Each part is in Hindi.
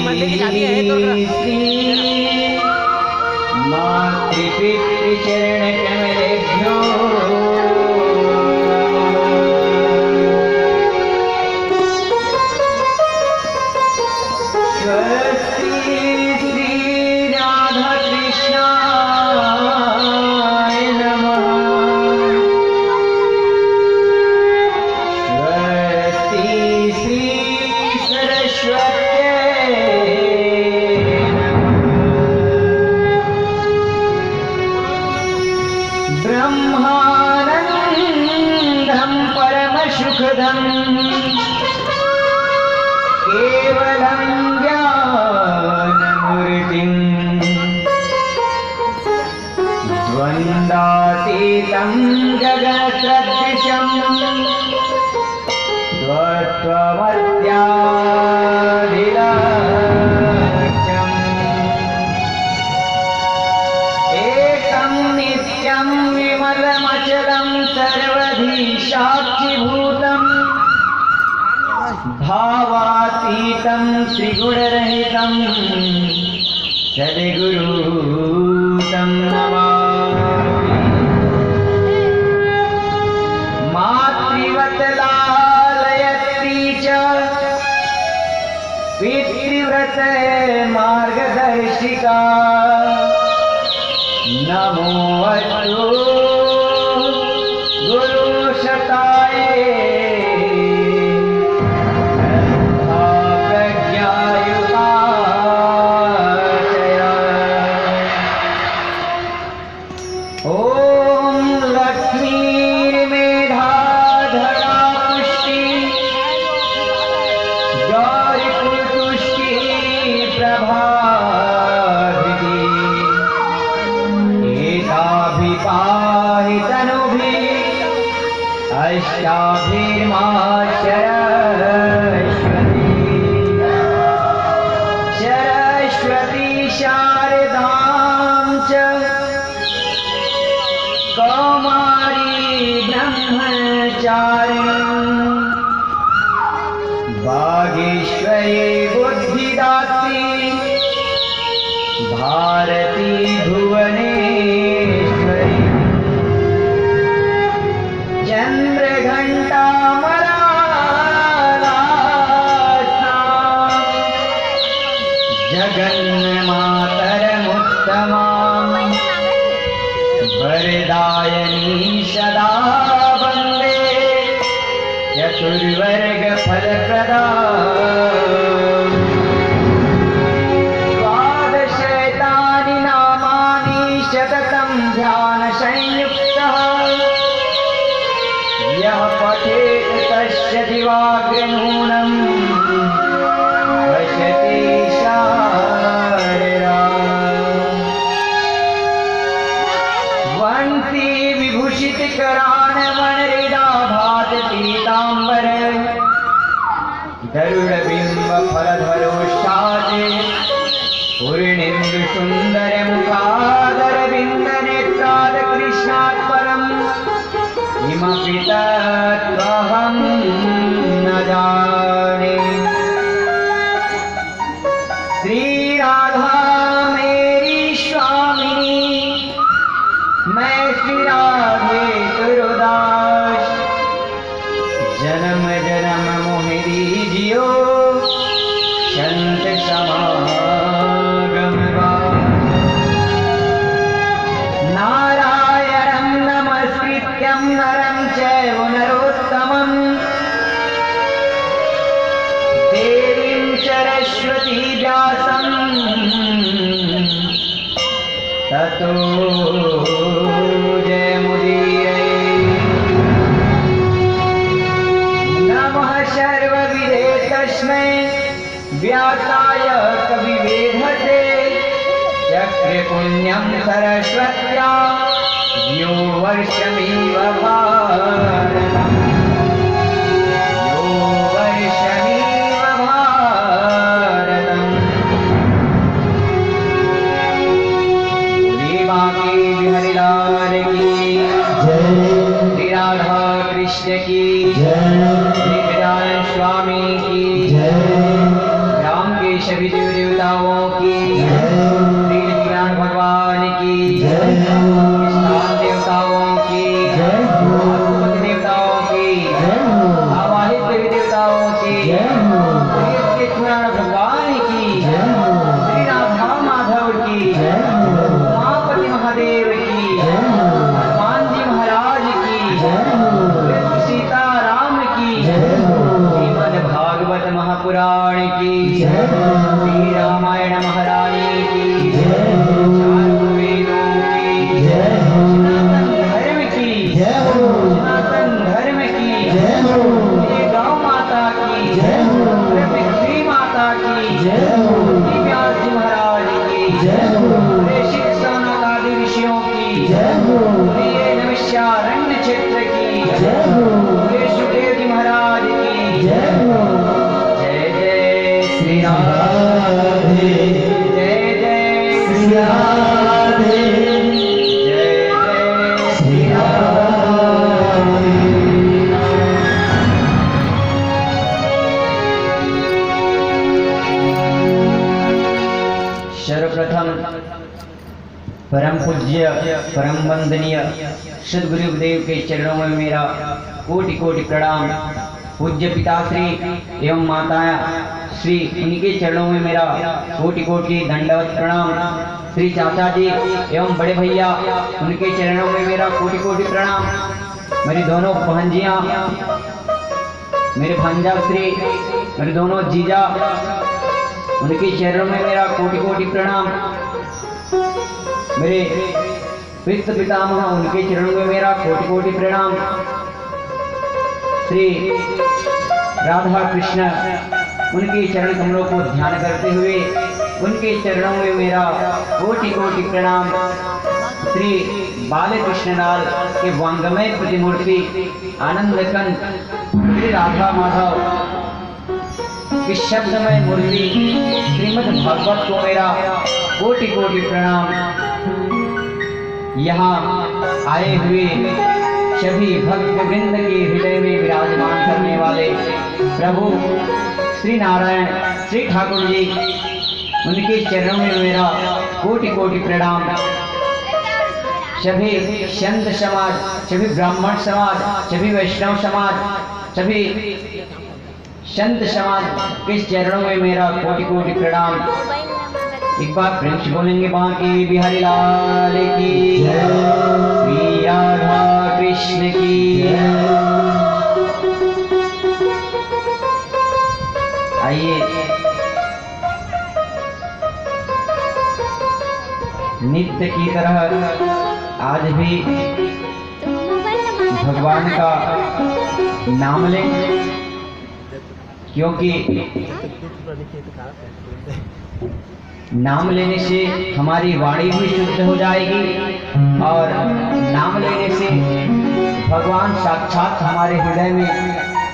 मंदिर की चाबी है तो मातृपितृचरण कमलेभ्यो स्वस्ति श्री राधा कृष्णाय नमः। स्वस्ति श्री सरस्वत्यै ब्रह्मानन्दं परमसुखदं केवलं ज्ञानमूर्तिं द्वन्द्वातीतं जगत्सदृशं द्वत्वमत्यादिलक्ष्यम् एकं नित्यं विमलमचलं सर्वधि साक्षिभूतं भावातीतं त्रिगुणरहितं सद्गुरुं नमामि। मातृवत् लालयत्री च पितृव्रत मार्गदर्शिका नमो अस्तु गुरुशताये प्रज्ञायुताय। ॐ लक्ष्मीर्मेधाधरा पुष्टि गौरीपुरतुष्टि प्रभाधृति एताभिपाहितनुभिः अष्टाभिर्मा सरस्वती शारदां च कौमारी ब्रह्मचारिणी वागीश्वरी बुद्धिदात्री भारती भुवनेश्वरी चन्द्रघण्टामरालासा जगन्मातरमुत्तमां वरदायनी सदा वन्दे चतुर्वर्गफलप्रदा। द्वादशैतानि नामानि शततं ध्यानसंयुक्तः यः पठेत् तस्य दिवाग्रनूनं पश्यति शारदा। वन्ति विभूषितकराणमणिहृदा पीताम्बर गरुडबिम्बफलधरोष्ठादे पूर्णेन्दुसुन्दरमुखादरविन्दनेत्राद कृष्णात् परं किमपि तत्त्वहं न जाने। श्री राधा मेरी स्वामिनी मैं श्री राधे गुरुदास जन्म जन्म मोहि दीजियो संत समागम नारायणं नमस्कृत्यं नरं चैव नरोत्तमं देवीं सरस्वती व्यासं ततो जयमुदीरये। नमः सर्वविदे तस्मै व्यासाय कविवेधसे चक्रपुण्यं सरस्वत्या यो वर्षमिव भारतम् यो वर्षमिव भारतम्। हरिलाल की जय, श्री राधा कृष्ण की जय, श्री गजानन स्वामी की जय, राम केशव भगवान की, श्री राधा माधव की, उमापति महादेव की, हनुमान जी महाराज की, सीता राम की, श्रीमद् भागवत महापुराण की, श्री रामायण महारानी की, चारों वेदों की, सनातन धर्म की, सनातन धर्म की, गौ माता की, पृथ्वी माता की, व्यास जी महाराज की, प्रेषित सनक आदि ऋषियों की, नैमिषारण्य क्षेत्र की, सुखदेव जी महाराज की, जय जय श्री राधे, जय जय श्री राधे, जय जय श्री राधे। सर्वप्रथम परम पूज्य परम वंदनीय सद्गुरुदेव के चरणों में मेरा कोटि कोटि प्रणाम। पूज्य पिताश्री एवं माता श्री उनके चरणों में मेरा कोटि कोटि दंडवत प्रणाम। श्री चाचा जी एवं बड़े भैया उनके चरणों में मेरा कोटि कोटि प्रणाम। मेरी दोनों बहनजियाँ, मेरे भांजा श्री, मेरे दोनों जीजा, उनके चरणों में मेरा कोटि कोटि प्रणाम। मेरे पितृ पितामह उनके चरणों में मेरा कोटि कोटि प्रणाम। श्री राधा कृष्ण उनके चरण कमलों को ध्यान करते हुए उनके चरणों में मेरा कोटि कोटि प्रणाम। श्री बाल कृष्णलाल के वांगमय प्रतिमूर्ति आनंद कंद श्री राधा माधव की शब्दमय मूर्ति श्रीमद् भागवत को मेरा कोटि कोटि प्रणाम। यहाँ आए हुए सभी भक्त वृंद के हृदय में विराजमान करने वाले प्रभु श्री नारायण श्री ठाकुर जी, उनके चरणों में मेरा कोटि कोटि प्रणाम। सभी संत समाज, सभी ब्राह्मण समाज, सभी वैष्णव समाज, सभी संत समाज के चरणों में मेरा कोटि कोटि प्रणाम। एक बार प्रेम से बोलेंगे बांके बिहारी लाल की, श्री राधा कृष्ण की। आइए नित्य की तरह आज भी भगवान का नाम लें, क्योंकि नाम लेने से हमारी वाणी भी शुद्ध हो जाएगी और नाम लेने से भगवान साक्षात हमारे हृदय में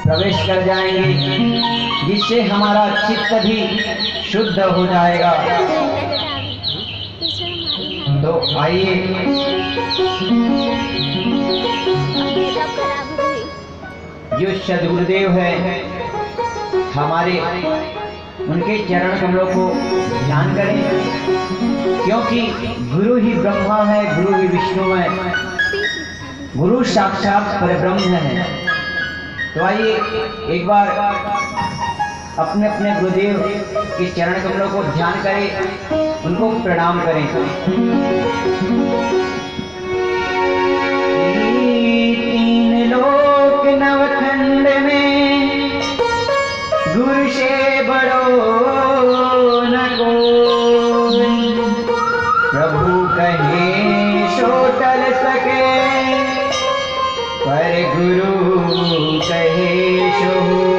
प्रवेश कर जाएंगे, जिससे हमारा चित्त भी शुद्ध हो जाएगा। तो आइए जो सद्गुरुदेव है हमारे, उनके चरण कमलों को ध्यान करें, क्योंकि गुरु ही ब्रह्मा है, गुरु ही विष्णु है, गुरु साक्षात परब्रह्म है। तो आइए एक बार अपने अपने गुरुदेव के चरण कमलों को ध्यान करें, उनको प्रणाम करें। तीन लोक नवखंड में गुरु से बड़ो न कोई, प्रभु कहे सो टल सके, पर गुरु कहे सो होई।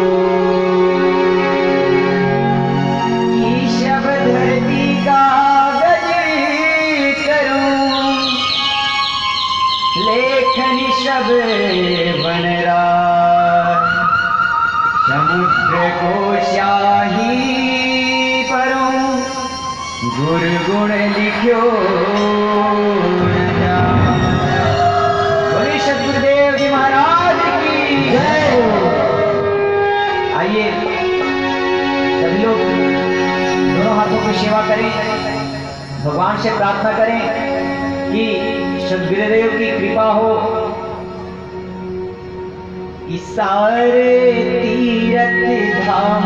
शब धरती का गजरी करूं, लेखनी शब बन रहा, समुद्र को स्याही परूं, गुरु गुण लिखो न जा। बोले सद्गुरुदेव जी महाराज की जय। आइए सभी लोग दोनों हाथों की सेवा करें, भगवान से प्रार्थना करें कि सद्गुरुदेव की कृपा हो। इस सारे तीर्थ धाम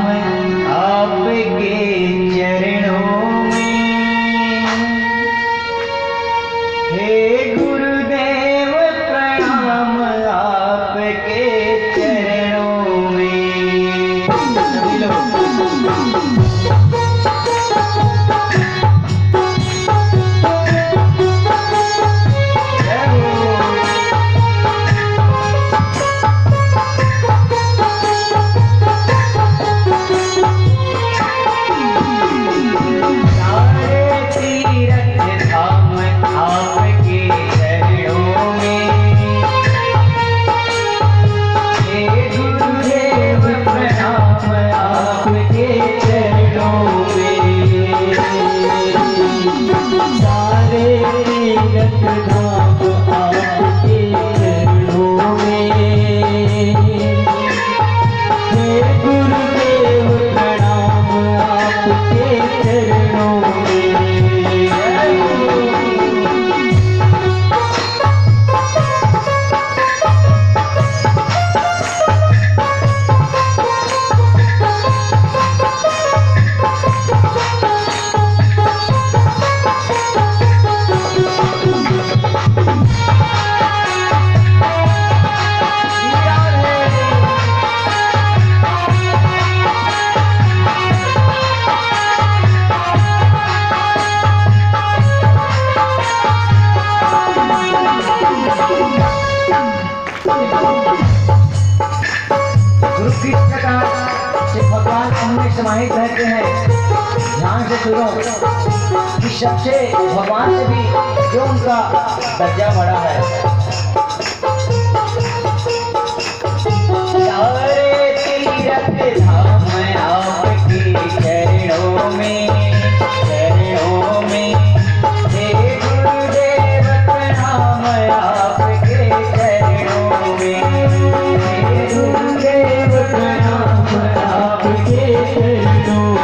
हम में समाहित रहते हैं। ध्यान से सुनो कि सबसे भगवान से भी जो उनका दर्जा बड़ा है। सारे तीरथ धाम आपकी चरणों में हे गुरुदेव प्रणाम आपके चरणों में, हे गुरुदेव प्रणाम आपके चरणों में।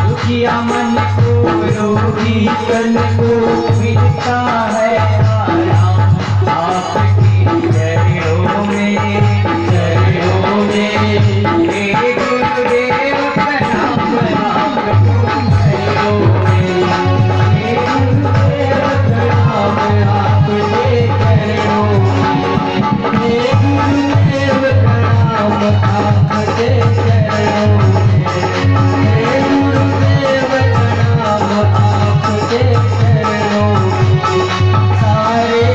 दुखिया मन को रोगी तन को मिलता है आराम आपकी चरणों में, चरणों में। हे गुरुदेव प्रणाम आपको चरणों में, हे गुरुदेव प्रणाम आपके चरणों में, हे गुरुदेव प्रणाम आपके चरणों में। सारे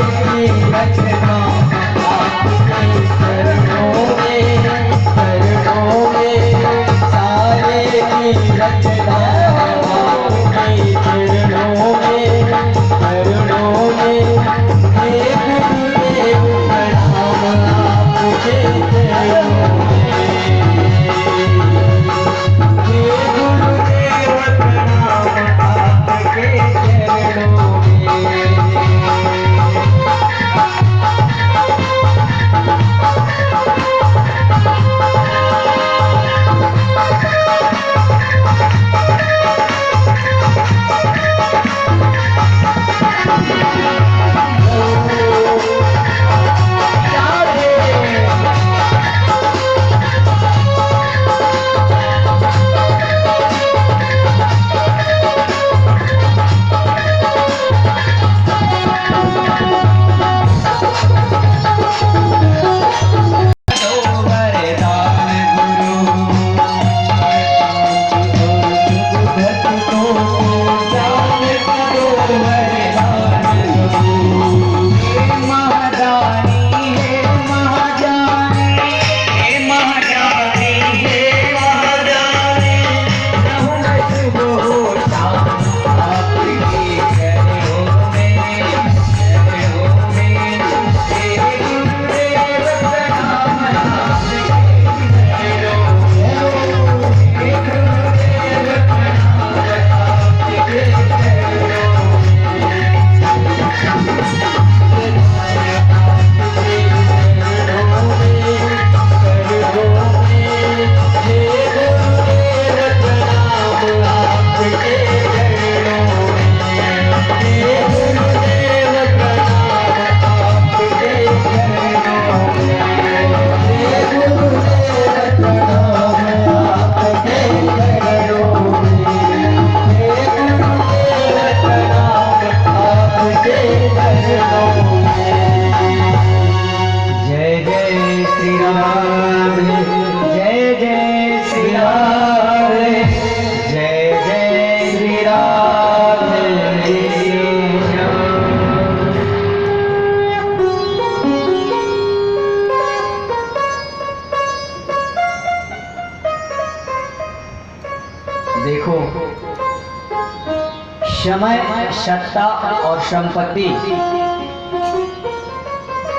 समय, सत्ता और संपत्ति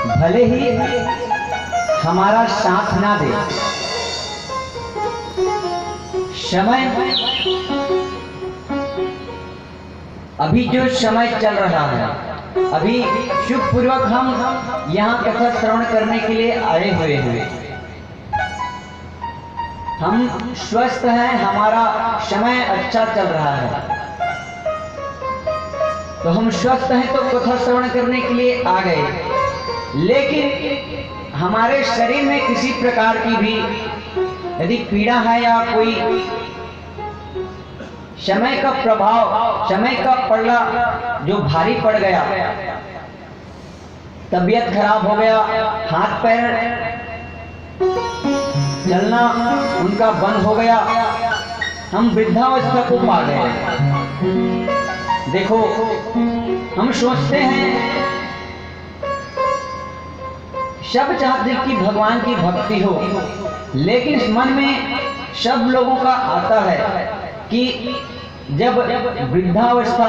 भले ही हमारा साथ ना दे, समय, अभी जो समय चल रहा है, अभी शुभ पूर्वक हम यहाँ कथा श्रवण करने के लिए आए हुए हैं। हम स्वस्थ हैं, हमारा समय अच्छा चल रहा है, तो हम स्वस्थ हैं तो कथा श्रवण करने के लिए आ गए। लेकिन हमारे शरीर में किसी प्रकार की भी यदि पीड़ा है या कोई समय का प्रभाव, समय का पड़ना जो भारी पड़ गया, तबीयत खराब हो गया, हाथ पैर चलना उनका बंद हो गया, हम वृद्धावस्था को पा गए। देखो, हम सोचते हैं, सब चाहते कि भगवान की भक्ति हो, लेकिन मन में सब लोगों का आता है कि जब वृद्धावस्था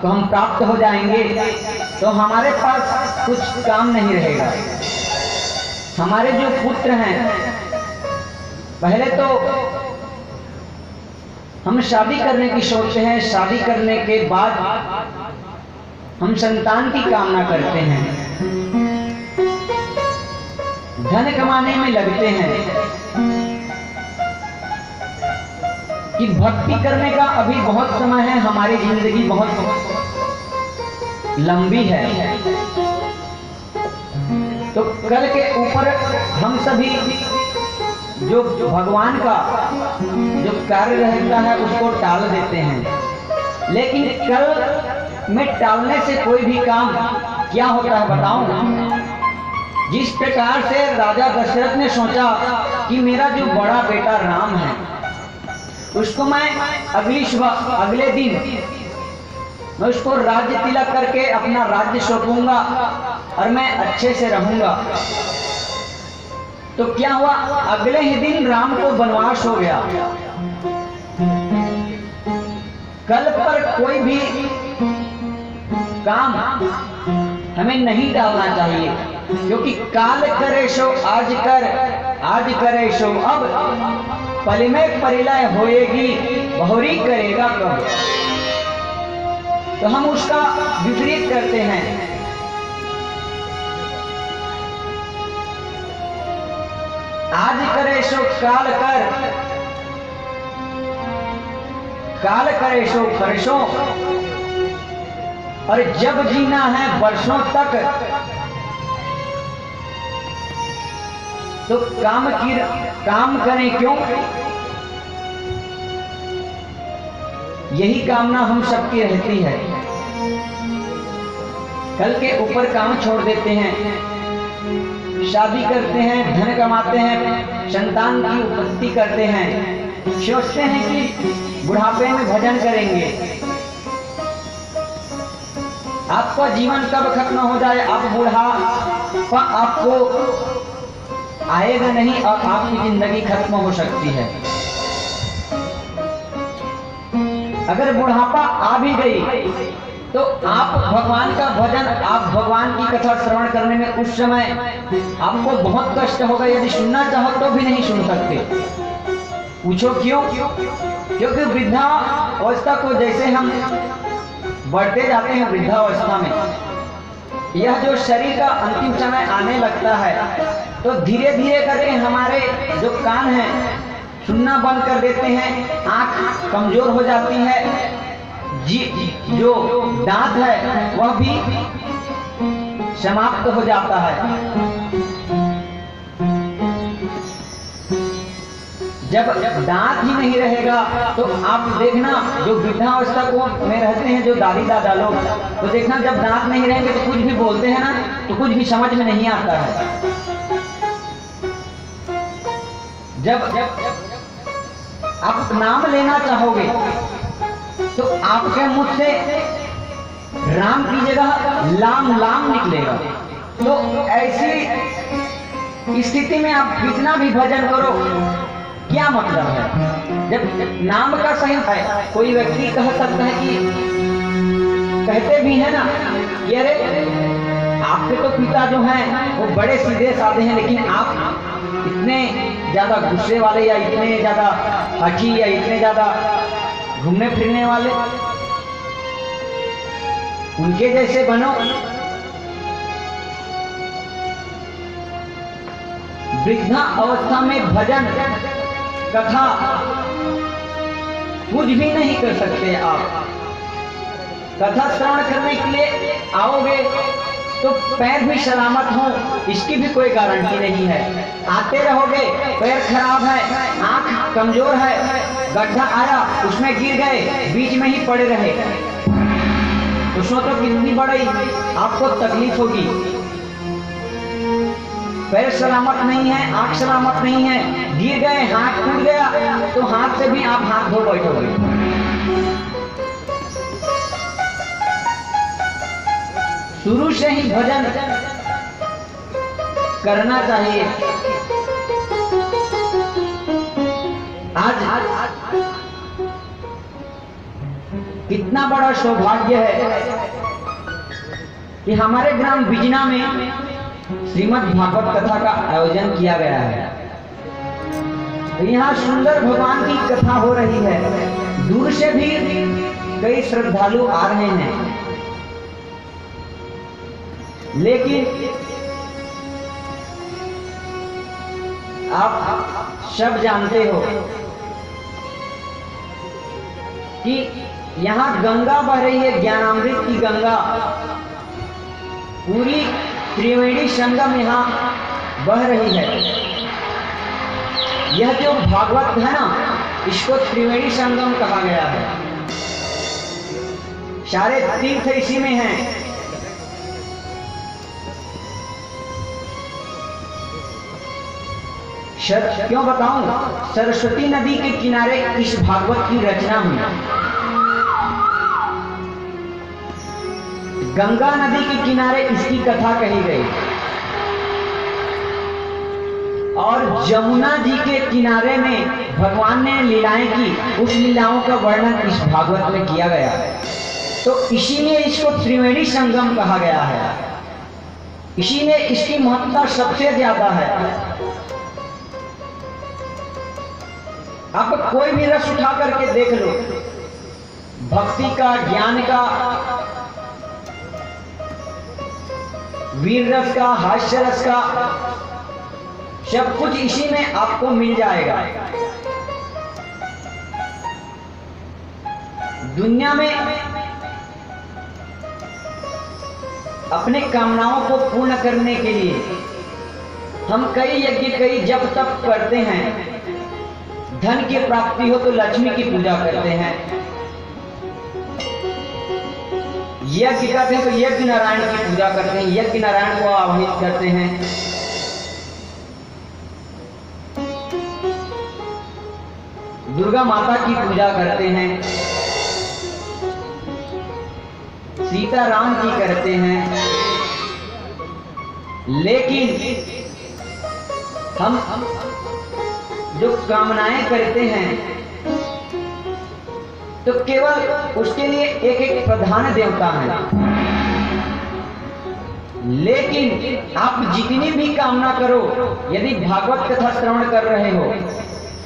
को हम प्राप्त हो जाएंगे तो हमारे पास कुछ काम नहीं रहेगा। हमारे जो पुत्र हैं, पहले तो हम शादी करने की सोचते हैं, शादी करने के बाद हम संतान की कामना करते हैं, धन कमाने में लगते हैं कि भक्ति करने का अभी बहुत समय है, हमारी जिंदगी बहुत लंबी है। तो कल के ऊपर हम सभी जो भगवान का जो कार्य रहता है उसको टाल देते हैं। लेकिन कल में टालने से कोई भी काम क्या होता है बताऊं? जिस प्रकार से राजा दशरथ ने सोचा कि मेरा जो बड़ा बेटा राम है उसको मैं अगले दिन मैं उसको राज्य तिलक करके अपना राज्य सौंपूंगा और मैं अच्छे से रहूंगा। तो क्या हुआ, अगले ही दिन राम को वनवास हो गया। कल पर कोई भी काम हमें नहीं डालना चाहिए, क्योंकि काल करे सो आज कर, आज करे सो अब, पल में परिलय होएगी, बहुरी करेगा कब। तो हम उसका विपरीत करते हैं। आज करे सो काल कर, काल करे सो परसों, और जब जीना है वर्षों तक तो काम करें क्यों? यही कामना हम सबकी रहती है। कल के ऊपर काम छोड़ देते हैं, शादी करते हैं, धन कमाते हैं, संतान की उत्पत्ति करते हैं, सोचते हैं कि बुढ़ापे में भजन करेंगे। आपका जीवन कब खत्म हो जाए, आप बुढ़ापा आपको आएगा नहीं और आपकी जिंदगी खत्म हो सकती है। अगर बुढ़ापा आ भी गई तो आप भगवान का भजन, आप भगवान की कथा श्रवण करने में उस समय आपको बहुत कष्ट होगा। यदि सुनना चाहो तो भी नहीं सुन सकते। पूछो क्यों? क्योंकि वृद्धावस्था को जैसे हम बढ़ते जाते हैं, वृद्धावस्था में यह जो शरीर का अंतिम समय आने लगता है तो धीरे धीरे करके हमारे जो कान हैं सुनना बंद कर देते हैं, आंख कमजोर हो जाती है, जो दांत है वह भी समाप्त हो जाता है। जब दांत ही नहीं रहेगा तो आप देखना, जो वृद्धावस्था को में रहते हैं जो दादी दादा लोग, तो देखना जब दांत नहीं रहेंगे तो कुछ भी बोलते हैं ना तो कुछ भी समझ में नहीं आता है। जब आप नाम लेना चाहोगे तो आपके मुंह से राम की जगह लाम लाम निकलेगा। तो ऐसी स्थिति में आप कितना भी भजन करो क्या मतलब है? जब नाम का सही है, कोई व्यक्ति कह सकता है कि कहते भी हैं ना कि अरे आपके तो पिता जो हैं वो बड़े सीधे साधे हैं, लेकिन आप इतने ज्यादा गुस्से वाले या इतने ज्यादा हठी या इतने ज्यादा घूमने फिरने वाले, उनके जैसे बनो। वृद्धा अवस्था में भजन कथा कुछ भी नहीं कर सकते आप। कथा श्रवण करने के लिए आओगे तो पैर भी सलामत हो, इसकी भी कोई गारंटी नहीं है। आते रहोगे, पैर खराब है, आंख कमजोर है, गड्ढा आया उसमें गिर गए, बीच में ही पड़े रहे, उसमें तो कितनी बड़ी आपको तकलीफ होगी। पैर सलामत नहीं है, आंख सलामत नहीं है, गिर गए, हाथ टूट गया, तो हाथ से भी आप हाथ धो बैठोगे। शुरू से ही भजन करना चाहिए। आज कितना बड़ा सौभाग्य है कि हमारे ग्राम बिजना में श्रीमद् भागवत कथा का आयोजन किया गया है। यहाँ सुंदर भगवान की कथा हो रही है। दूर से भी कई श्रद्धालु आ रहे हैं, लेकिन आप सब जानते हो कि यहाँ गंगा बह रही है, ज्ञानामृत की गंगा, पूरी त्रिवेणी संगम यहाँ बह रही है। यह जो भागवत है ना, इसको त्रिवेणी संगम कहा गया है। सारे तीर्थ इसी में हैं। क्यों बताऊं, सरस्वती नदी के किनारे इस भागवत की रचना हुई। गंगा नदी के किनारे इसकी कथा कही गई और जमुना जी के किनारे में भगवान ने लीलाएं की। उस लीलाओं का वर्णन इस भागवत में किया गया है। तो इसीलिए इसको त्रिवेणी संगम कहा गया है। इसीलिए इसकी महत्ता सबसे ज्यादा है। आप कोई भी रस उठा करके देख लो, भक्ति का, ज्ञान का, वीर रस का, हास्य रस का, सब कुछ इसी में आपको मिल जाएगा। दुनिया में अपने कामनाओं को पूर्ण करने के लिए हम कई यज्ञ, कई जप तप करते हैं। धन की प्राप्ति हो तो लक्ष्मी की पूजा करते हैं। यज्ञ करते हैं तो यज्ञ नारायण की पूजा करते हैं, यज्ञ नारायण को आवाहित करते हैं। दुर्गा माता की पूजा करते हैं, सीता राम की करते हैं। लेकिन हम जो कामनाएं करते हैं तो केवल उसके लिए एक एक प्रधान देवता है। लेकिन आप जितनी भी कामना करो, यदि भागवत कथा श्रवण कर रहे हो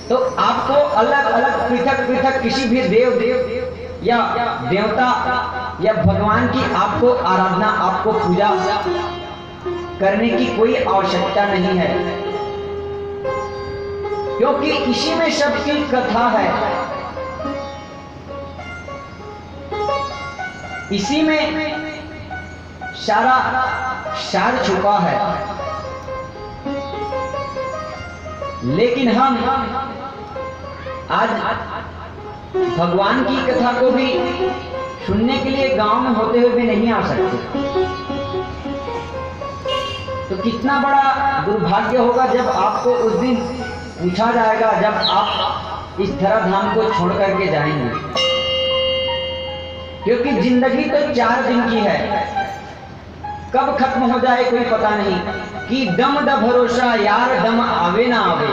तो आपको अलग अलग पृथक पृथक किसी भी देव या देवता या भगवान की आपको आराधना, आपको पूजा करने की कोई आवश्यकता नहीं है, क्योंकि इसी में सबकी कथा है। इसी में सारा सार छुपा है। लेकिन हम आज भगवान की कथा को भी सुनने के लिए गांव में होते हुए भी नहीं आ सकते। तो कितना बड़ा दुर्भाग्य होगा जब आपको उस दिन पूछा जाएगा, जब आप इस धराधाम को छोड़ करके जाएंगे। क्योंकि जिंदगी तो 4 दिन की है, कब खत्म हो जाए कोई पता नहीं। कि दम द भरोसा यार, दम आवे ना आवे।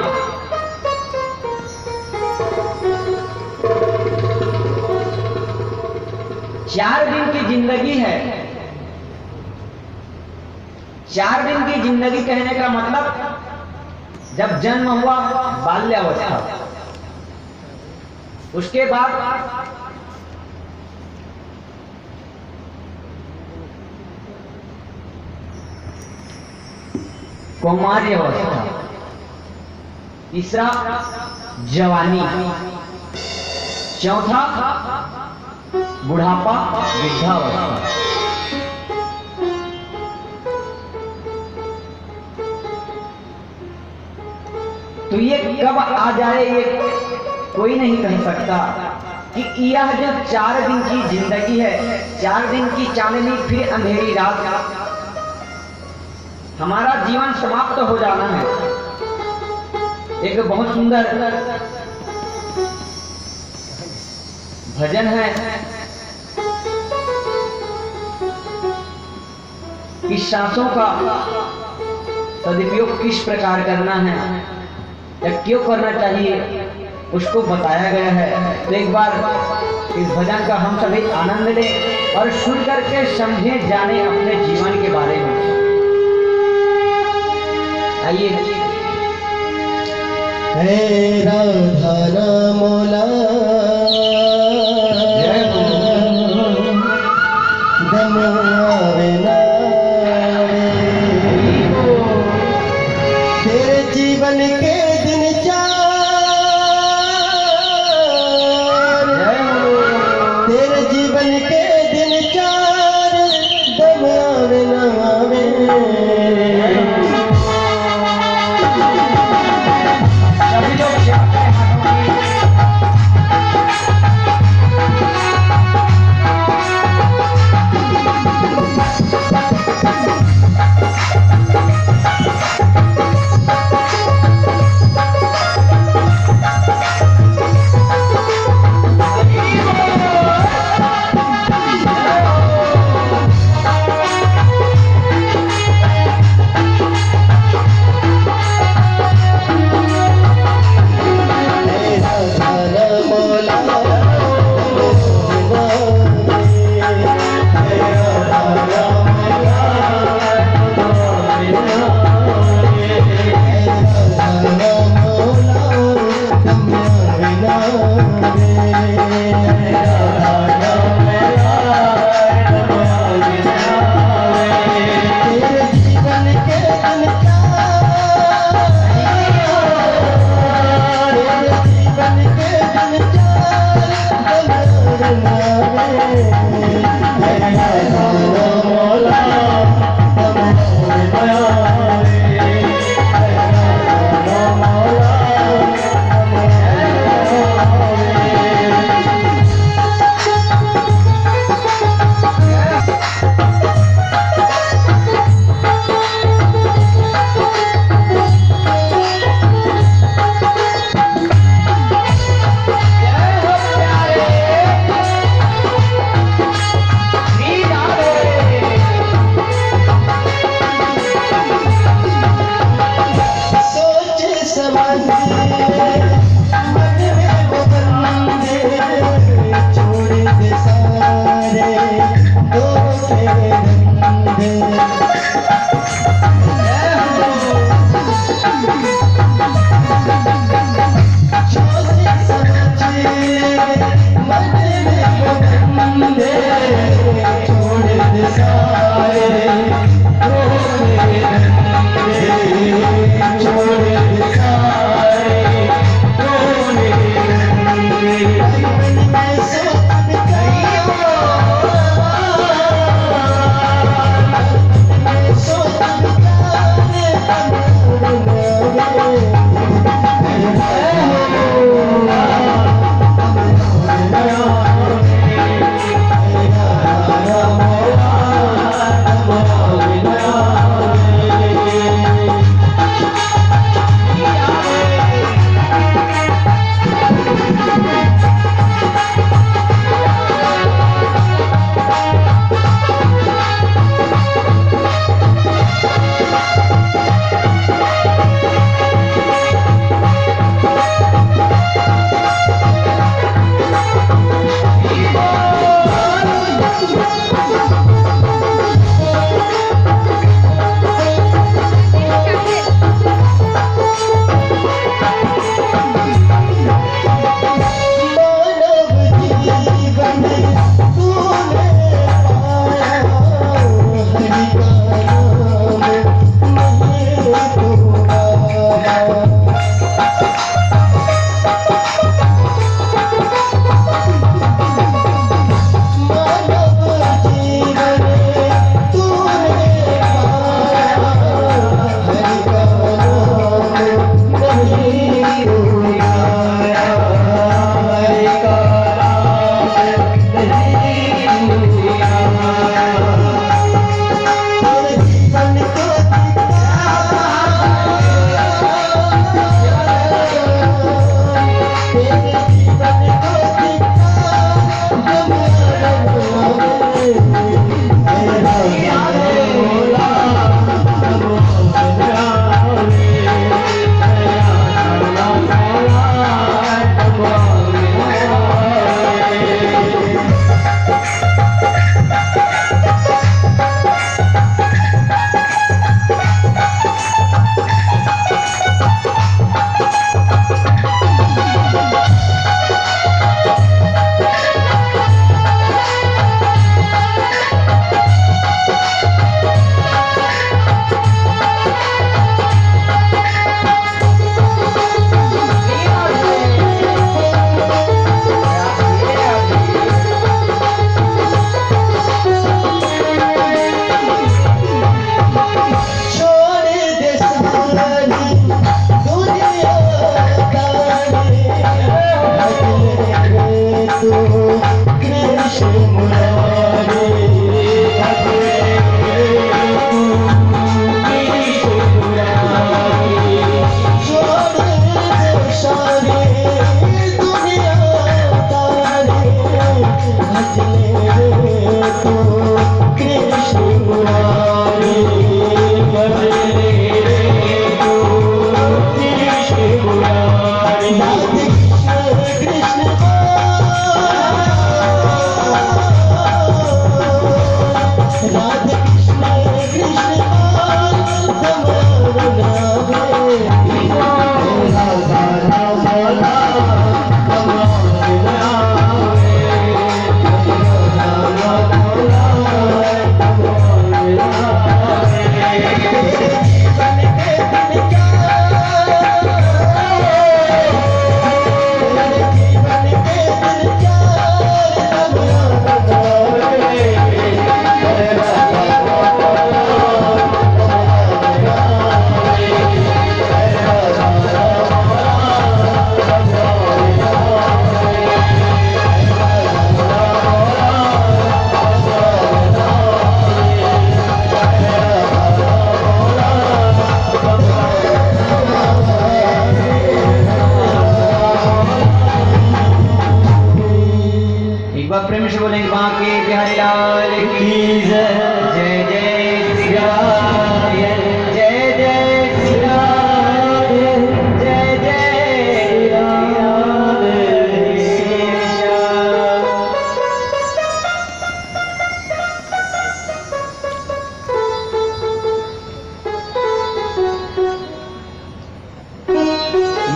4 दिन की जिंदगी है। 4 दिन की जिंदगी कहने का मतलब जब जन्म हुआ बाल्यावस्था, उसके बाद कौमार्य अवस्था, तीसरा जवानी, चौथा बुढ़ापा वृद्धावस्था। तो ये कब आ जाए ये कोई नहीं कह सकता कि यह जो 4 दिन की जिंदगी है, 4 दिन की चांदनी फिर अंधेरी रात, हमारा जीवन समाप्त हो जाना है। एक बहुत सुंदर भजन है कि सांसों का सदुपयोग किस प्रकार करना है या क्यों करना चाहिए, उसको बताया गया है। तो एक बार इस भजन का हम सभी आनंद लें और सुन करके समझे जाने अपने जीवन के बारे में। आइए। हे राधा नामोला तेरे जीवन के दिन 4, तेरे जीवन के दिन 4 दम आवे न आवे।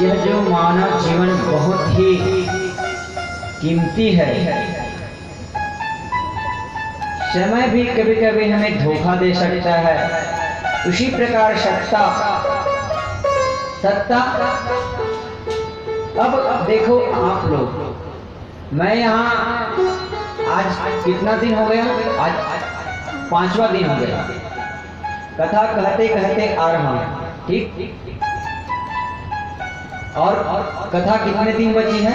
यह जो मानव जीवन बहुत ही कीमती है। समय भी कभी कभी हमें धोखा दे सकता है, उसी प्रकार सत्ता। अब देखो आप लोग, मैं यहाँ आज कितना दिन हो गया, आज 5वां दिन हो गया कथा कहते कहते आ रहा हूँ, ठीक। और कथा कितने दिन बची है,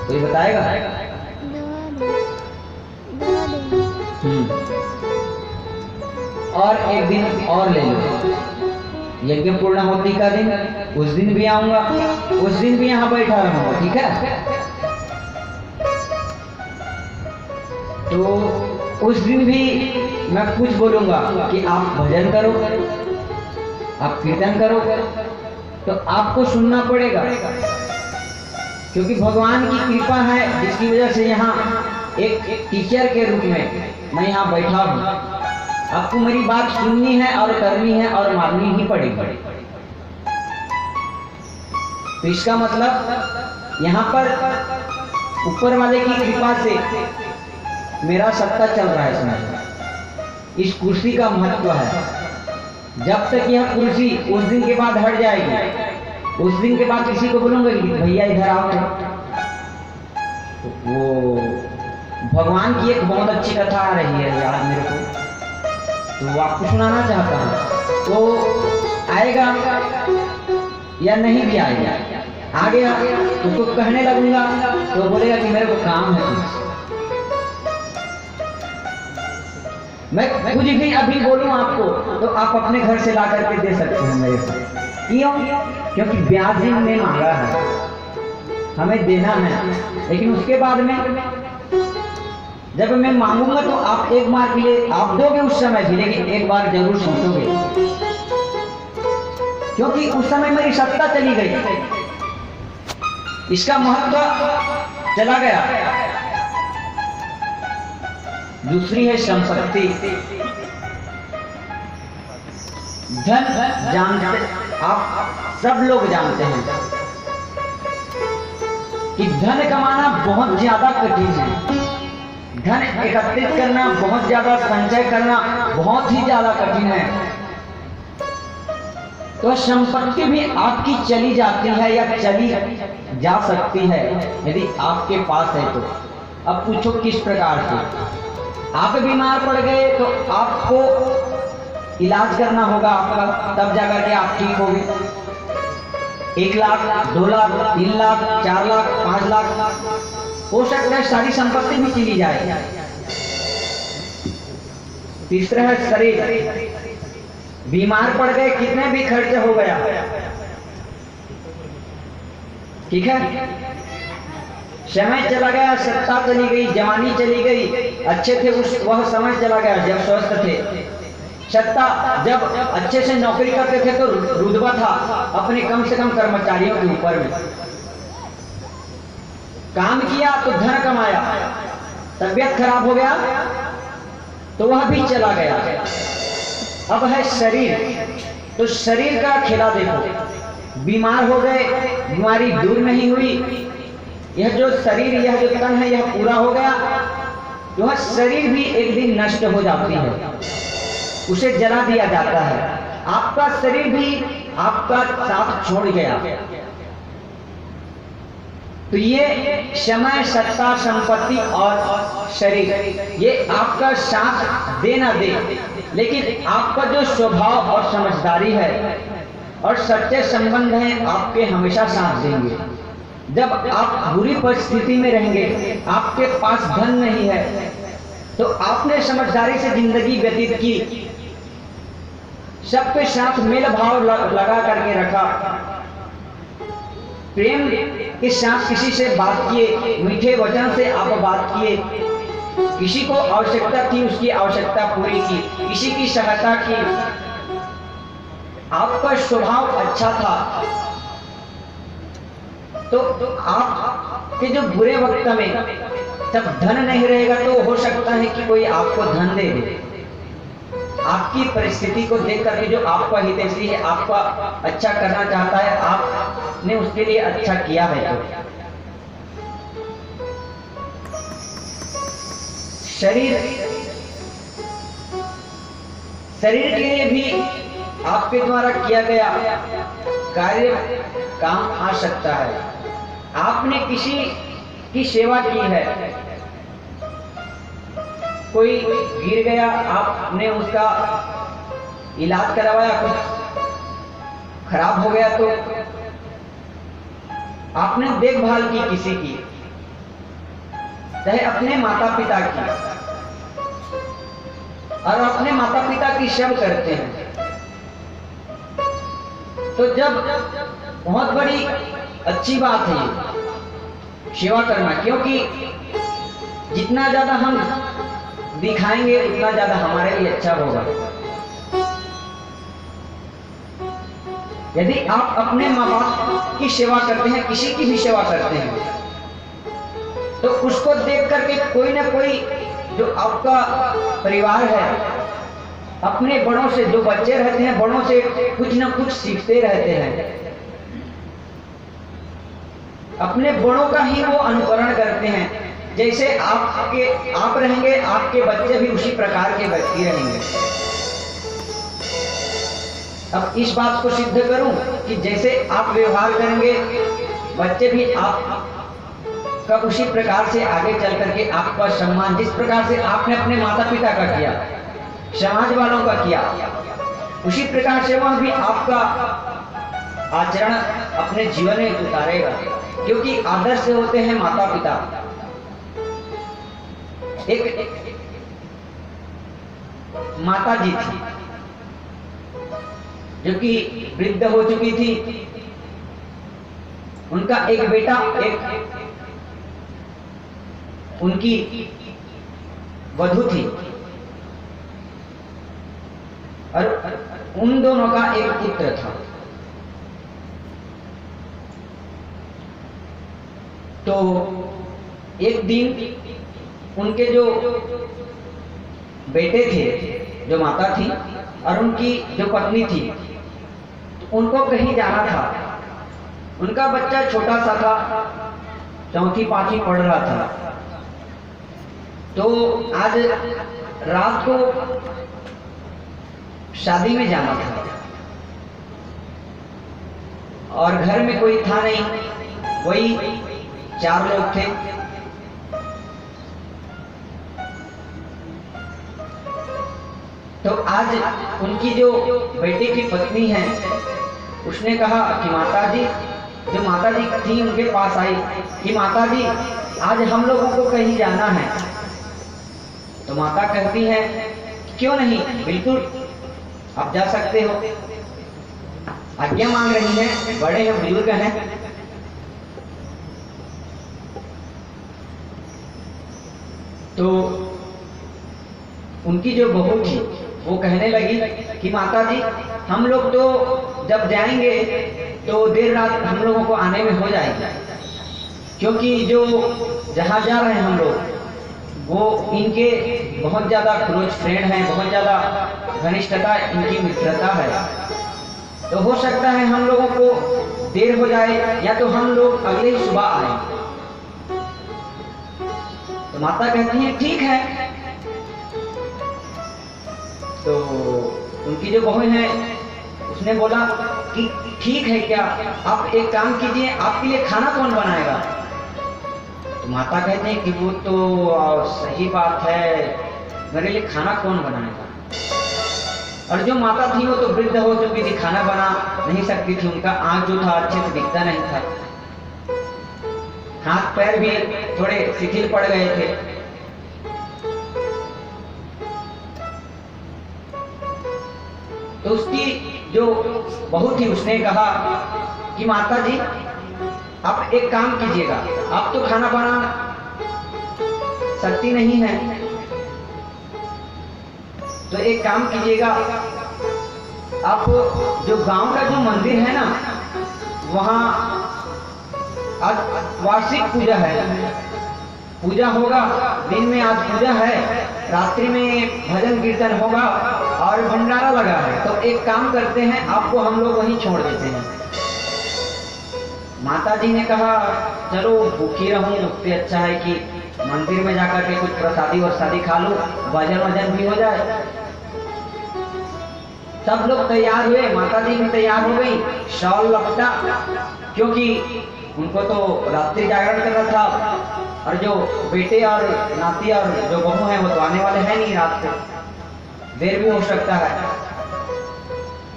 कोई बताएगा? और एक दिन और ले लो, यज्ञ पूर्णाहुति का दिन, उस दिन भी आऊंगा, उस दिन भी यहाँ बैठा रहूंगा, ठीक है। तो उस दिन भी मैं कुछ बोलूंगा कि आप भजन करो, आप कीर्तन करो, तो आपको सुनना पड़ेगा, क्योंकि भगवान की कृपा है जिसकी वजह से यहाँ एक टीचर के रूप में मैं यहाँ बैठा हूँ। आपको मेरी बात सुननी है और करनी है और माननी ही पड़ेगी। तो इसका मतलब यहाँ पर ऊपर वाले की कृपा से मेरा सत्ता चल रहा है इसमें। इस कुर्सी का महत्व है, जब तक यह कुर्सी उस दिन के बाद हट जाएगी, उस दिन के बाद किसी को बोलूंगा कि भैया इधर आओ, तो वो भगवान की एक बहुत अच्छी कथा आ रही है यार मेरे को, तो वो आपको सुनाना चाहता हूँ। तो आएगा या नहीं भी आएगा, आ गया तो उसको कहने लगूंगा तो बोलेगा कि मेरे को काम है कुछ। मैं कुछ भी अभी बोलूं आपको तो आप अपने घर से ला करके दे सकते हैं मेरे को। क्यों? क्योंकि ब्याज ने मांगा है, हमें देना है, लेकिन उसके बाद में जब मैं मांगूंगा तो आप एक बार के लिए आप दोगे उस समय भी, लेकिन एक बार जरूर सोचोगे, क्योंकि उस समय मेरी सत्ता चली गई, इसका महत्व चला गया। दूसरी है संपत्ति। धन जानते, आप सब लोग जानते हैं कि धन कमाना बहुत ज्यादा कठिन है, धन एकत्रित करना बहुत ज्यादा, संचय करना बहुत ही ज्यादा कठिन है। तो संपत्ति भी आपकी चली जाती है या चली जा सकती है यदि आपके पास है तो। अब पूछो किस प्रकार से? आप बीमार पड़ गए तो आपको इलाज करना होगा आपका, तब जाकर के आप ठीक होंगे। 1 लाख, 2 लाख, 3 लाख, 4 लाख, 5 लाख, हो सकता है सारी संपत्ति भी चली जाए। तीसरा है शरीर। बीमार पड़ गए, कितने भी खर्च हो गया, ठीक है, समय चला गया, सत्ता चली गई, जवानी चली गई, अच्छे थे वह समय चला गया जब स्वस्थ थे। सत्ता जब अच्छे से नौकरी करते थे तो रुतबा था अपने कम से कम कर्मचारियों के ऊपर में। काम किया तो धन कमाया, तबीयत खराब हो गया तो वह भी चला गया। अब है शरीर। तो शरीर का खेला देखो, बीमार हो गए, बीमारी दूर नहीं हुई, यह जो शरीर, यह जो तन है, यह पूरा हो गया, यह शरीर भी एक दिन नष्ट हो जाती है, उसे जला दिया जाता है। आपका शरीर भी आपका साथ छोड़ गया। तो ये समय, सत्ता, संपत्ति और शरीर, ये आपका साथ दे ना दे, लेकिन आपका जो स्वभाव और समझदारी है और सच्चे संबंध हैं आपके हमेशा साथ देंगे। जब आप बुरी परिस्थिति में रहेंगे, आपके पास धन नहीं है, तो आपने समझदारी से जिंदगी व्यतीत की, सबके साथ मेल भाव लगा करके रखा, प्रेम के साथ किसी से बात किए, मीठे वचन से आप बात किए, किसी को आवश्यकता थी उसकी आवश्यकता पूरी की, किसी की सहायता की, आपका स्वभाव अच्छा था। तो आपके जो बुरे वक्त में जब धन नहीं रहेगा तो हो सकता है कि कोई आपको धन दे दे, आपकी परिस्थिति को देख करके जो आपका हितैषी है, आपका अच्छा करना चाहता है, आपने उसके लिए अच्छा किया है। तो शरीर के लिए भी आपके द्वारा किया गया कार्य काम आ सकता है। आपने किसी की सेवा की है, कोई गिर गया, आपने उसका इलाज करवाया, कुछ खराब हो गया तो आपने देखभाल की किसी की, चाहे अपने माता पिता की, और अपने माता पिता की सेवा करते हैं तो जब बहुत बड़ी अच्छी बात है सेवा करना, क्योंकि जितना ज्यादा हम दिखाएंगे उतना ज्यादा हमारे लिए अच्छा होगा। यदि आप अपने माँ बाप की सेवा करते हैं, किसी की भी सेवा करते हैं, तो उसको देख करके कोई ना कोई जो आपका परिवार है, अपने बड़ों से, जो बच्चे रहते हैं बड़ों से कुछ ना कुछ सीखते रहते हैं, अपने बड़ों का ही वो अनुकरण करते हैं। जैसे आप रहेंगे, आपके बच्चे भी उसी प्रकार के व्यक्ति रहेंगे। अब इस बात को सिद्ध करूं कि जैसे आप व्यवहार करेंगे, बच्चे भी आप का उसी प्रकार से आगे चल करके आपका सम्मान, जिस प्रकार से आपने अपने माता पिता का किया, समाज वालों का किया, उसी प्रकार से वह भी आपका आचरण अपने जीवन में उतारेगा। क्योंकि आदर्श होते हैं माता पिता। एक माता जी थी जो कि वृद्ध हो चुकी थी, उनका एक बेटा, एक उनकी वधू थी, और उन दोनों का एक पुत्र था। तो एक दिन उनके जो बेटे थे, जो माता थी, और उनकी जो पत्नी थी, तो उनको कहीं जाना था। उनका बच्चा छोटा सा था, 4वीं 5वीं पढ़ रहा था। तो आज रात को शादी में जाना था और घर में कोई था नहीं, वही 4 लोग थे। तो आज उनकी जो बेटे की पत्नी है, उसने कहा कि माताजी, जो माताजी थी उनके पास आई कि माताजी आज हम लोगों को कहीं जाना है। तो माता कहती है क्यों नहीं, बिल्कुल आप जा सकते हो। आज्ञा मांग रही हैं, बड़े हैं, बुजुर्ग हैं। तो उनकी जो बहू थी वो कहने लगी कि माताजी हम लोग तो जब जाएंगे तो देर रात हम लोगों को आने में हो जाएगी, क्योंकि जो जहाँ जा रहे हैं हम लोग वो इनके बहुत ज़्यादा क्लोज फ्रेंड हैं, बहुत ज़्यादा घनिष्ठता इनकी मित्रता है। तो हो सकता है हम लोगों को देर हो जाए, या तो हम लोग अगले ही सुबह आए। तो माता कहती है ठीक है। तो उनकी जो बहू है उसने बोला कि ठीक है, क्या आप एक काम कीजिए, आपके लिए खाना कौन बनाएगा। तो माता कहते हैं कि वो तो सही बात है, मेरे लिए खाना कौन बनाएगा। और जो माता थी वो तो वृद्ध हो चुकी थी, खाना बना नहीं सकती थी, उनका आंख जो था अच्छे से दिखता नहीं था, हाथ पैर भी थोड़े शिथिल पड़ गए थे। तो उसकी जो बहू थी उसने कहा कि माता जी आप एक काम कीजिएगा, आप तो खाना बना सकती नहीं है, तो एक काम कीजिएगा, आप जो गांव का जो मंदिर है ना, वहाँ आज वार्षिक पूजा है, पूजा होगा, दिन में आज पूजा है, रात्रि में भजन कीर्तन होगा, और भंडारा लगा है, तो एक काम करते हैं, आपको हम लोग वहीं छोड़ देते हैं। माता जी ने कहा चलो भूखी रहूं, उससे अच्छा है कि मंदिर में जाकर के कुछ प्रसादी वरसादी खा लो, भजन वजन भी हो जाए। सब लोग तैयार हुए, माता जी भी तैयार हो गई, शॉल लपटा, क्योंकि उनको तो रात्रि जागरण करना था, और जो बेटे और नाती और जो बहू है वो तो आने वाले हैं नहीं, रात को देर भी हो सकता है।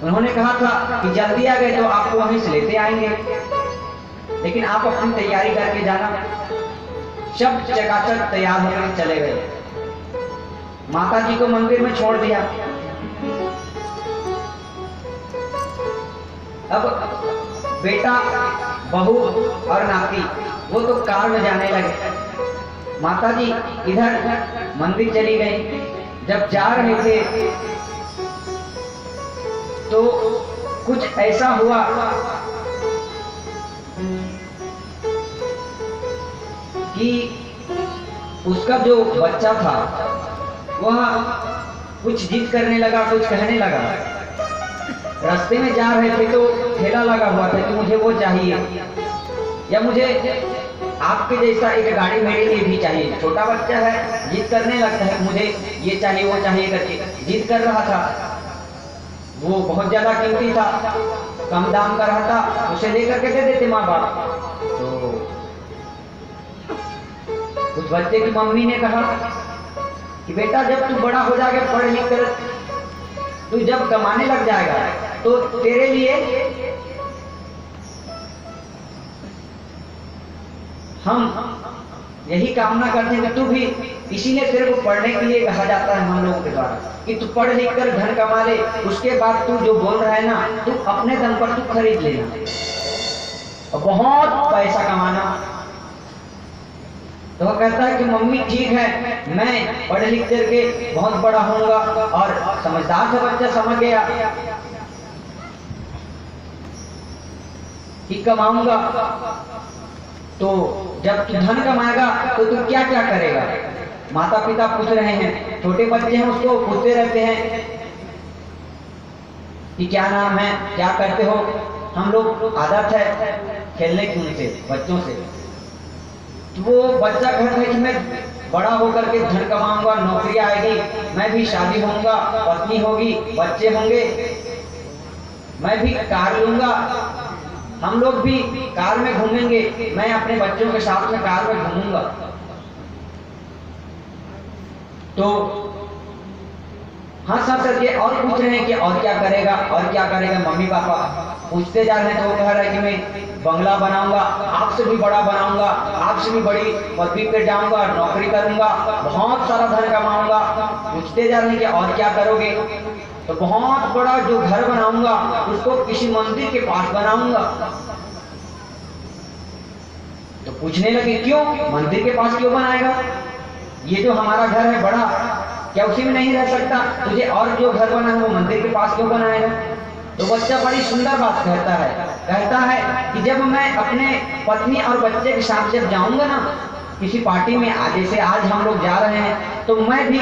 उन्होंने कहा था कि जल्दी आ गए तो आपको वहीं से लेते आएंगे, लेकिन आप अपनी तैयारी करके जाना। सब चकाचक तैयार होकर चले गए, माता जी को मंदिर में छोड़ दिया। अब बेटा, बहू और नाती वो तो कार में जाने लगे, माता जी इधर मंदिर चली गई। जब जा रहे थे तो कुछ ऐसा हुआ कि उसका जो बच्चा था वह कुछ जिद करने लगा, कुछ कहने लगा। रास्ते में जा रहे थे तो ठेला लगा हुआ था कि मुझे वो चाहिए, या मुझे आपके जैसा एक गाड़ी मेरे लिए भी चाहिए। छोटा बच्चा है, जिद करने लगता है, मुझे ये चाहिए वो चाहिए करके जिद कर रहा था। वो बहुत ज्यादा कीमती था, कम दाम का रहा था, उसे लेकर के दे देते माँ बाप। तो उस बच्चे की मम्मी ने कहा कि बेटा जब तू बड़ा हो जाएगा, पढ़ लिख कर तू जब कमाने लग जाएगा तो तेरे लिए हम यही कामना करते हैं कि तू भी, इसीलिए तेरे को पढ़ने के लिए कहा जाता है हम लोगों के द्वारा कि तू पढ़ लिख कर धन कमा ले, उसके बाद तू जो बोल रहा है ना, तू अपने दम पर तू खरीद लेना और बहुत पैसा कमाना। तो वो कहता है कि मम्मी ठीक है, मैं पढ़ लिख करके बहुत बड़ा होऊंगा। और समझदार था बच्चा, समझ गया कि कमाऊंगा, तो जब तू धन कमाएगा तो तू क्या क्या करेगा। माता पिता पूछ रहे हैं, छोटे बच्चे हैं उसको पूछते रहते हैं कि क्या नाम है, क्या करते हो। हम लोग आदत है खेलने की उनसे, बच्चों से। तो वो बच्चा कहता है कि मैं बड़ा होकर के धन कमाऊंगा, नौकरी आएगी, मैं भी शादी होऊंगा, पत्नी होगी, बच्चे होंगे, मैं भी कार लूंगा, हम लोग भी कार में घूमेंगे, मैं अपने बच्चों के साथ में कार में घूमूंगा। तो हंस हंस करके और पूछ रहे हैं कि और क्या करेगा, और क्या करेगा। मम्मी पापा पूछते जा रहे हैं, तो वो कह रहा है कि मैं बंगला बनाऊंगा, आपसे भी बड़ा बनाऊंगा, आपसे भी बड़ी पदवी पे जाऊंगा, नौकरी करूंगा, बहुत सारा धन कमाऊंगा। पूछते जा रहे हैं कि और क्या करोगे। तो बहुत बड़ा जो घर बनाऊंगा उसको किसी मंदिर के पास बनाऊंगा। तो पूछने लगे क्यों, मंदिर के पास क्यों बनाएगा, ये जो हमारा घर है बड़ा, क्या उसी में नहीं रह सकता, तुझे और जो घर बना है वो मंदिर के पास क्यों बनाएगा। तो बच्चा बड़ी सुंदर बात कहता है कि जब मैं अपने पत्नी और बच्चे के साथ जब जाऊंगा ना किसी पार्टी में, जैसे आज हम लोग जा रहे हैं, तो मैं भी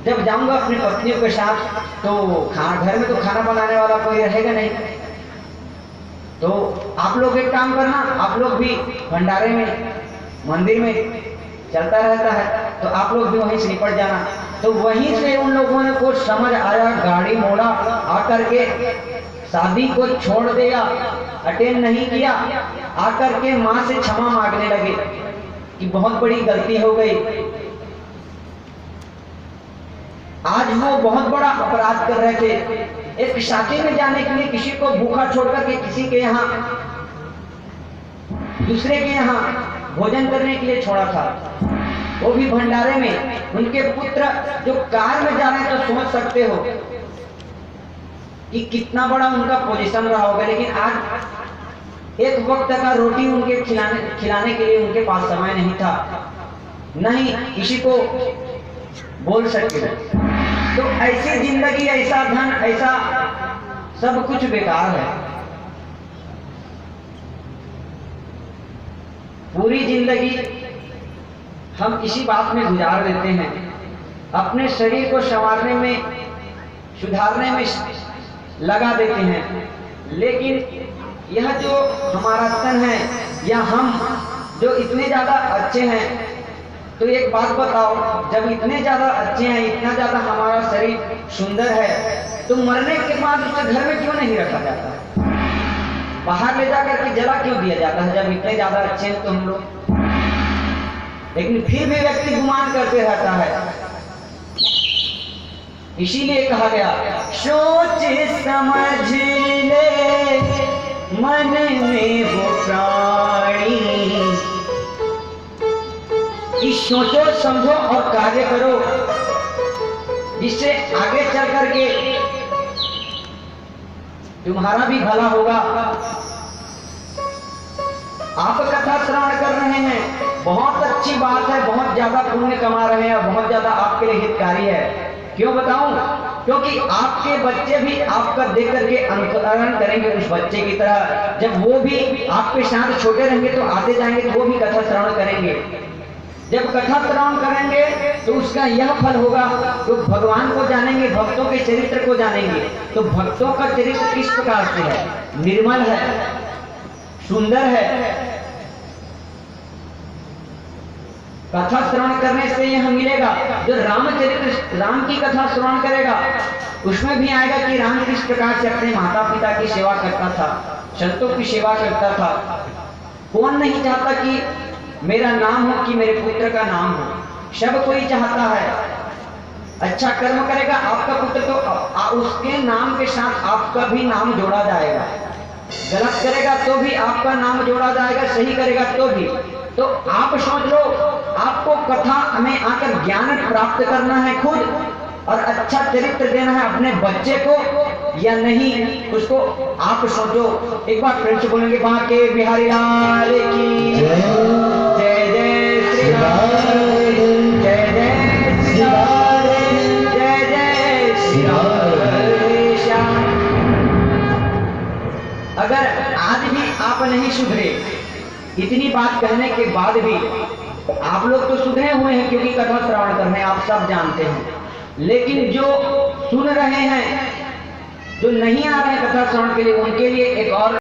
जब जाऊंगा अपनी पत्नियों के साथ, तो घर में तो खाना बनाने वाला कोई रहेगा नहीं। तो आप लोग एक काम करना, आप लोग भी भंडारे में, मंदिर में चलता रहता है, तो आप लोग भी वहीं से निपट जाना। तो वहीं से उन लोगों ने कुछ समझ आया, गाड़ी मोड़ा, आकर के शादी को छोड़ दिया, अटेंड नहीं किया, आकर के माँ से क्षमा मांगने लगे कि बहुत बड़ी गलती हो गई, आज वो बहुत बड़ा अपराध कर रहे थे। एक शादी में जाने के लिए किसी को भूखा छोड़कर के किसी के यहाँ, दूसरे के यहाँ भोजन करने के लिए छोड़ा था, वो भी भंडारे में। उनके पुत्र जो कार में जा रहे हैं, तो समझ सकते हो कि कितना बड़ा उनका पोजीशन रहा होगा। लेकिन आज एक वक्त का रोटी उनके खिलाने के लिए उनके पास समय नहीं था, नहीं किसी को बोल सके। तो ऐसी जिंदगी, ऐसा धन, ऐसा सब कुछ बेकार है। पूरी जिंदगी हम इसी बात में गुजार देते हैं, अपने शरीर को संवारने में सुधारने में लगा देते हैं, लेकिन यह जो हमारा तन है या हम जो इतने ज्यादा अच्छे हैं, तो एक बात बताओ, जब इतने ज्यादा अच्छे हैं, इतना ज्यादा हमारा शरीर सुंदर है, तो मरने के बाद उसे घर में क्यों नहीं रखा जाता, बाहर ले जाकर के जला क्यों दिया जाता है, जब इतने ज्यादा अच्छे हैं तो हम लोग। लेकिन फिर भी व्यक्ति गुमान करते रहता है। इसीलिए कहा गया, सोच समझ ले मन में वो प्राणी, कि सोचो समझो और कार्य करो, जिससे आगे चल करके तुम्हारा भी भला होगा। आप कथा श्रवण कर रहे हैं, बहुत अच्छी बात है, बहुत ज्यादा पुण्य कमा रहे हैं, बहुत ज्यादा आपके लिए हितकारी है। क्यों बताऊं? क्योंकि आपके बच्चे भी आपका देख करके अनुकरण करेंगे उस बच्चे की तरह। जब वो भी आपके साथ छोटे रहेंगे तो आते जाएंगे तो वो भी कथा श्रवण करेंगे। जब कथा श्रवण करेंगे तो उसका यह फल होगा, तो भगवान को जानेंगे, भक्तों के चरित्र को जानेंगे। तो भक्तों का चरित्र किस प्रकार से है? निर्मल है, सुंदर है। कथा श्रवण करने से यह मिलेगा। जो रामचरित्र, राम की कथा श्रवण करेगा, उसमें भी आएगा कि राम किस प्रकार से अपने माता पिता की सेवा करता था, संतों की सेवा करता था। कौन नहीं चाहता कि मेरा नाम हो, कि मेरे पुत्र का नाम हो? सब कोई चाहता है। अच्छा कर्म करेगा आपका पुत्र तो उसके नाम के साथ आपका भी नाम जोड़ा जाएगा। गलत करेगा तो भी आपका नाम जोड़ा जाएगा, सही करेगा तो भी। तो आप सोच लो, आपको कथा में आकर ज्ञान प्राप्त करना है खुद, और अच्छा चरित्र देना है अपने बच्चे को या नहीं, उसको आप सोचो। एक बार फिर से बोलेंगे, बांके बिहारी लाल की जय, जय श्री राम, जय जय श्री राम, जय जय श्री राम। अगर आज भी आप नहीं सुधरे, इतनी बात कहने के बाद भी आप लोग तो सुधरे हुए हैं, क्योंकि कथा श्रवण करने आप सब जानते हैं। लेकिन जो सुन रहे हैं, जो नहीं आ रहे हैं कथा श्रवण के लिए, उनके लिए एक और